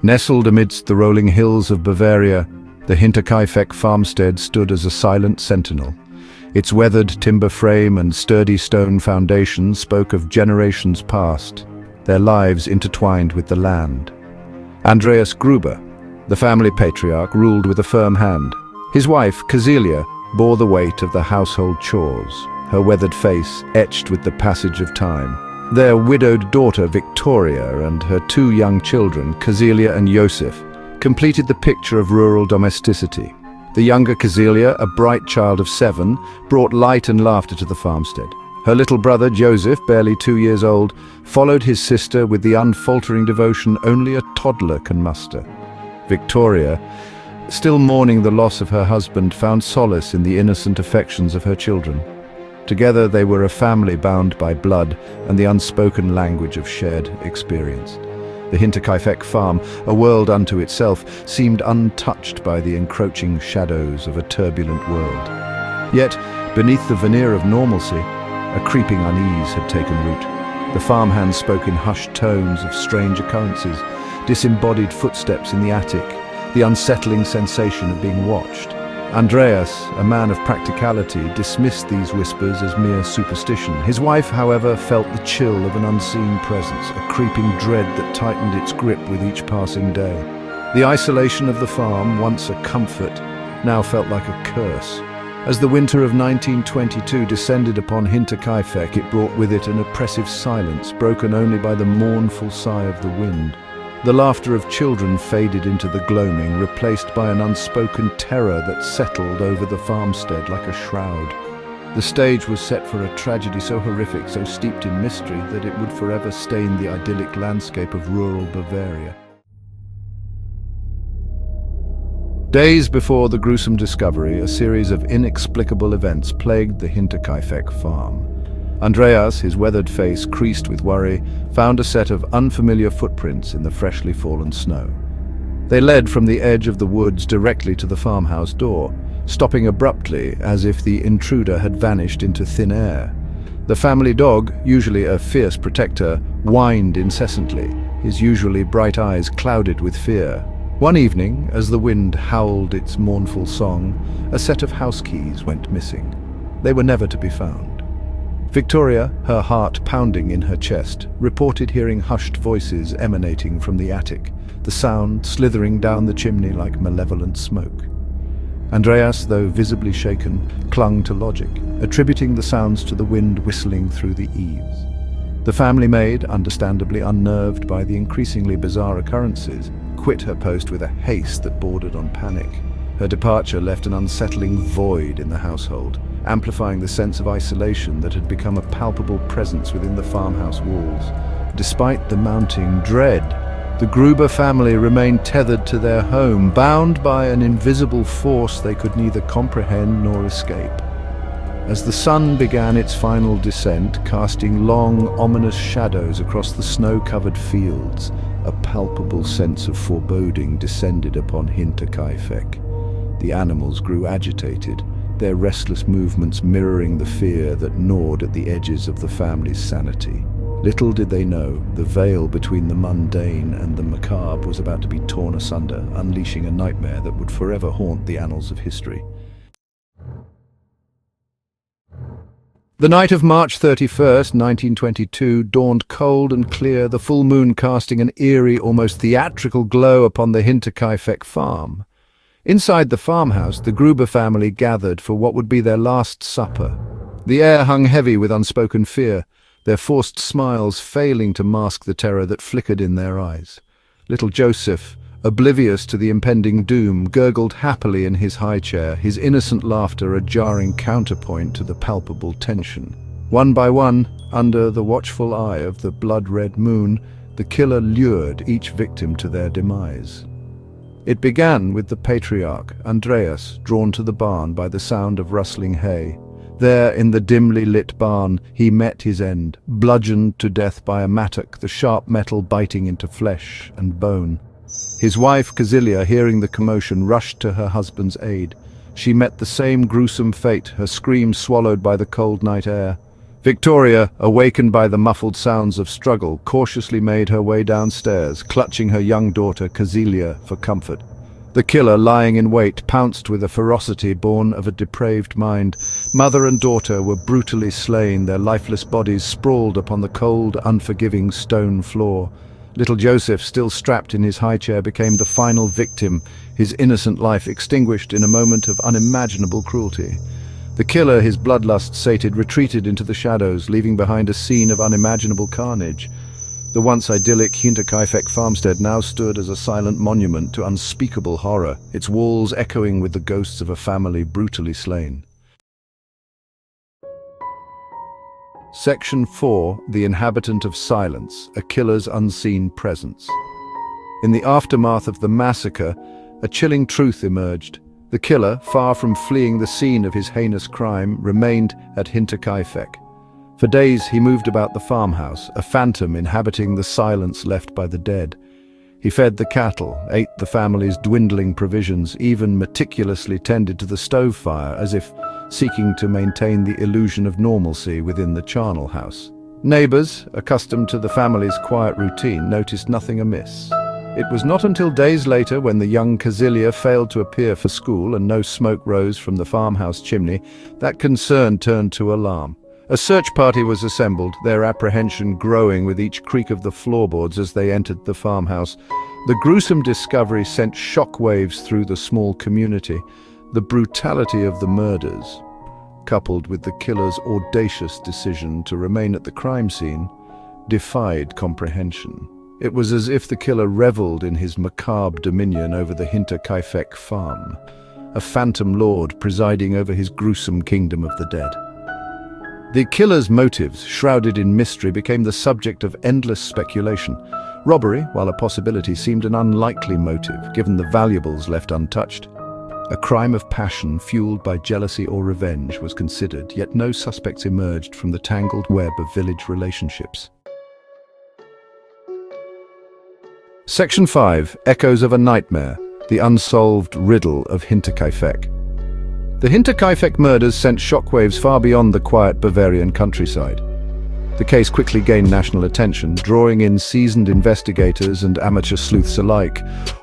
Nestled amidst the rolling hills of Bavaria, the Hinterkaifeck farmstead stood as a silent sentinel. Its weathered timber frame and sturdy stone foundation spoke of generations past, their lives intertwined with the land. Andreas Gruber, the family patriarch, ruled with a firm hand. His wife, Cecilia, bore the weight of the household chores, her weathered face etched with the passage of time. Their widowed daughter, Victoria, and her two young children, Cecilia and Joseph, completed the picture of rural domesticity. The younger Cecilia, a bright child of 7, brought light and laughter to the farmstead. Her little brother, Joseph, barely 2 years old, followed his sister with the unfaltering devotion only a toddler can muster. Victoria, still mourning the loss of her husband, found solace in the innocent affections of her children. Together they were a family bound by blood and the unspoken language of shared experience. The Hinterkaifeck farm, a world unto itself, seemed untouched by the encroaching shadows of a turbulent world. Yet, beneath the veneer of normalcy, a creeping unease had taken root. The farmhands spoke in hushed tones of strange occurrences, disembodied footsteps in the attic, the unsettling sensation of being watched. Andreas, a man of practicality, dismissed these whispers as mere superstition. His wife, however, felt the chill of an unseen presence, a creeping dread that tightened its grip with each passing day. The isolation of the farm, once a comfort, now felt like a curse. As the winter of 1922 descended upon Hinterkaifeck, it brought with it an oppressive silence, broken only by the mournful sigh of the wind. The laughter of children faded into the gloaming, replaced by an unspoken terror that settled over the farmstead like a shroud. The stage was set for a tragedy so horrific, so steeped in mystery, that it would forever stain the idyllic landscape of rural Bavaria. Days before the gruesome discovery, a series of inexplicable events plagued the Hinterkaifeck farm. Andreas, his weathered face creased with worry, found a set of unfamiliar footprints in the freshly fallen snow. They led from the edge of the woods directly to the farmhouse door, stopping abruptly as if the intruder had vanished into thin air. The family dog, usually a fierce protector, whined incessantly, his usually bright eyes clouded with fear. One evening, as the wind howled its mournful song, a set of house keys went missing. They were never to be found. Victoria, her heart pounding in her chest, reported hearing hushed voices emanating from the attic, the sound slithering down the chimney like malevolent smoke. Andreas, though visibly shaken, clung to logic, attributing the sounds to the wind whistling through the eaves. The family maid, understandably unnerved by the increasingly bizarre occurrences, quit her post with a haste that bordered on panic. Her departure left an unsettling void in the household, amplifying the sense of isolation that had become a palpable presence within the farmhouse walls. Despite the mounting dread, the Gruber family remained tethered to their home, bound by an invisible force they could neither comprehend nor escape. As the sun began its final descent, casting long, ominous shadows across the snow-covered fields, a palpable sense of foreboding descended upon Hinterkaifeck. The animals grew agitated, their restless movements mirroring the fear that gnawed at the edges of the family's sanity. Little did they know, the veil between the mundane and the macabre was about to be torn asunder, unleashing a nightmare that would forever haunt the annals of history. The night of March 31st, 1922, dawned cold and clear, the full moon casting an eerie, almost theatrical glow upon the Hinterkaifeck farm. Inside the farmhouse, the Gruber family gathered for what would be their last supper. The air hung heavy with unspoken fear, their forced smiles failing to mask the terror that flickered in their eyes. Little Joseph, oblivious to the impending doom, gurgled happily in his high chair, his innocent laughter a jarring counterpoint to the palpable tension. One by one, under the watchful eye of the blood-red moon, the killer lured each victim to their demise. It began with the patriarch, Andreas, drawn to the barn by the sound of rustling hay. There, in the dimly lit barn, he met his end, bludgeoned to death by a mattock, the sharp metal biting into flesh and bone. His wife, Cecilia, hearing the commotion, rushed to her husband's aid. She met the same gruesome fate, her scream swallowed by the cold night air. Victoria, awakened by the muffled sounds of struggle, cautiously made her way downstairs, clutching her young daughter, Casilia, for comfort. The killer, lying in wait, pounced with a ferocity born of a depraved mind. Mother and daughter were brutally slain, their lifeless bodies sprawled upon the cold, unforgiving stone floor. Little Joseph, still strapped in his high chair, became the final victim, his innocent life extinguished in a moment of unimaginable cruelty. The killer, his bloodlust sated, retreated into the shadows, leaving behind a scene of unimaginable carnage. The once idyllic Hinterkaifeck farmstead now stood as a silent monument to unspeakable horror, its walls echoing with the ghosts of a family brutally slain. Section 4. The Inhabitant of Silence, a Killer's Unseen Presence. In the aftermath of the massacre, a chilling truth emerged. The killer, far from fleeing the scene of his heinous crime, remained at Hinterkaifeck. For days he moved about the farmhouse, a phantom inhabiting the silence left by the dead. He fed the cattle, ate the family's dwindling provisions, even meticulously tended to the stove fire as if seeking to maintain the illusion of normalcy within the charnel house. Neighbors, accustomed to the family's quiet routine, noticed nothing amiss. It was not until days later, when the young Casilia failed to appear for school and no smoke rose from the farmhouse chimney, that concern turned to alarm. A search party was assembled, their apprehension growing with each creak of the floorboards as they entered the farmhouse. The gruesome discovery sent shockwaves through the small community. The brutality of the murders, coupled with the killer's audacious decision to remain at the crime scene, defied comprehension. It was as if the killer reveled in his macabre dominion over the Hinterkaifeck farm, a phantom lord presiding over his gruesome kingdom of the dead. The killer's motives, shrouded in mystery, became the subject of endless speculation. Robbery, while a possibility, seemed an unlikely motive, given the valuables left untouched. A crime of passion fueled by jealousy or revenge was considered, yet no suspects emerged from the tangled web of village relationships. Section 5. Echoes of a Nightmare, the Unsolved Riddle of Hinterkaifeck. The Hinterkaifeck murders sent shockwaves far beyond the quiet Bavarian countryside. The case quickly gained national attention, drawing in seasoned investigators and amateur sleuths alike,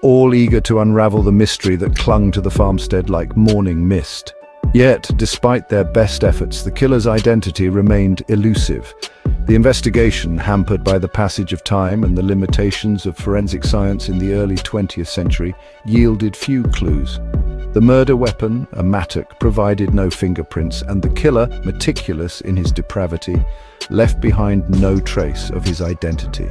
all eager to unravel the mystery that clung to the farmstead like morning mist. Yet, despite their best efforts, the killer's identity remained elusive. The investigation, hampered by the passage of time and the limitations of forensic science in the early 20th century, yielded few clues. The murder weapon, a mattock, provided no fingerprints, and the killer, meticulous in his depravity, left behind no trace of his identity.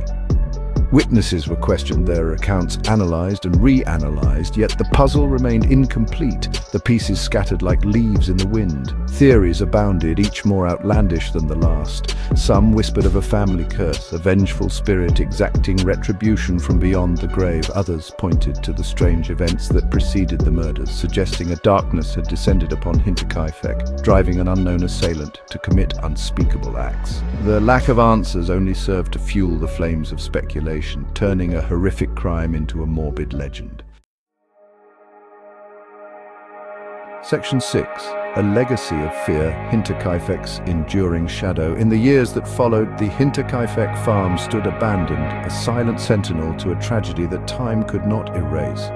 Witnesses were questioned, their accounts analyzed and reanalyzed, yet the puzzle remained incomplete, the pieces scattered like leaves in the wind. Theories abounded, each more outlandish than the last. Some whispered of a family curse, a vengeful spirit exacting retribution from beyond the grave. Others pointed to the strange events that preceded the murders, suggesting a darkness had descended upon Hinterkaifeck, driving an unknown assailant to commit unspeakable acts. The lack of answers only served to fuel the flames of speculation, turning a horrific crime into a morbid legend. Section 6. A legacy of fear, Hinterkaifeck's enduring shadow. In the years that followed, the Hinterkaifeck farm stood abandoned, a silent sentinel to a tragedy that time could not erase.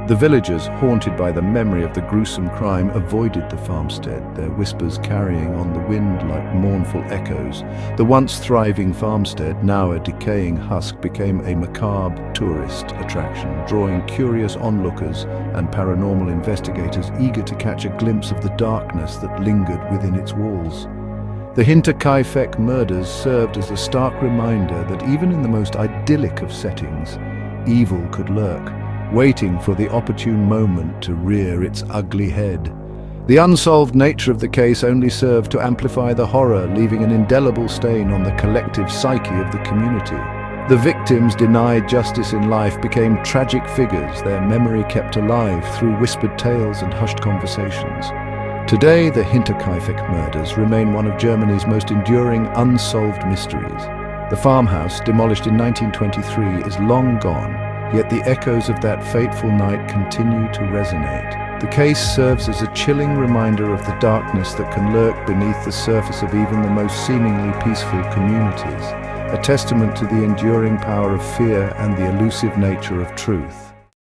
The villagers, haunted by the memory of the gruesome crime, avoided the farmstead, their whispers carrying on the wind like mournful echoes. The once thriving farmstead, now a decaying husk, became a macabre tourist attraction, drawing curious onlookers and paranormal investigators eager to catch a glimpse of the darkness that lingered within its walls. The Hinterkaifeck murders served as a stark reminder that even in the most idyllic of settings, evil could lurk, waiting for the opportune moment to rear its ugly head. The unsolved nature of the case only served to amplify the horror, leaving an indelible stain on the collective psyche of the community. The victims denied justice in life became tragic figures, their memory kept alive through whispered tales and hushed conversations. Today, the Hinterkaifeck murders remain one of Germany's most enduring unsolved mysteries. The farmhouse, demolished in 1923, is long gone, yet the echoes of that fateful night continue to resonate. The case serves as a chilling reminder of the darkness that can lurk beneath the surface of even the most seemingly peaceful communities, a testament to the enduring power of fear and the elusive nature of truth.